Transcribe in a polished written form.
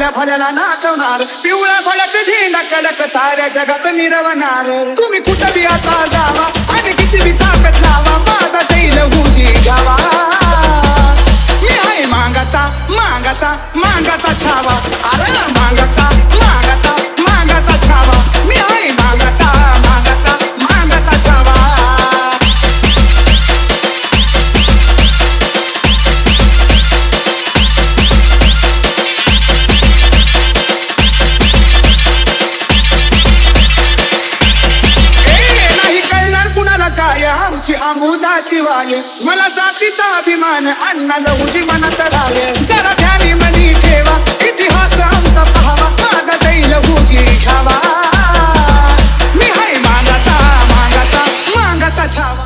काल्या फल्याला नाचवणार, पिवळ्या फळाचा झेंडा कडक साऱ्या जगात मिरवणार. तुम्ही कुठं बी आता जावा आणि किती बी ताकद लावा, माझा जैल हुजी घ्यावा. मी आहे मांगाचा मांगाचा मांगाचा छावा, अरे मांगाचा मांगाचा मांगाचा छावा. मी आहे मांगाचा मांगाचा मांगाचा छावा. आमची अमुदाची वाय, मला जातीचा अभिमान अण्णाला हुजी मनात राय. जरा ध्यानी मनी ठेवा, इतिहास आमचा पाहावा, माझा जैल हुजी घ्यावा. मी हाय मांगाचा मांगाचा मांगाचा छावा.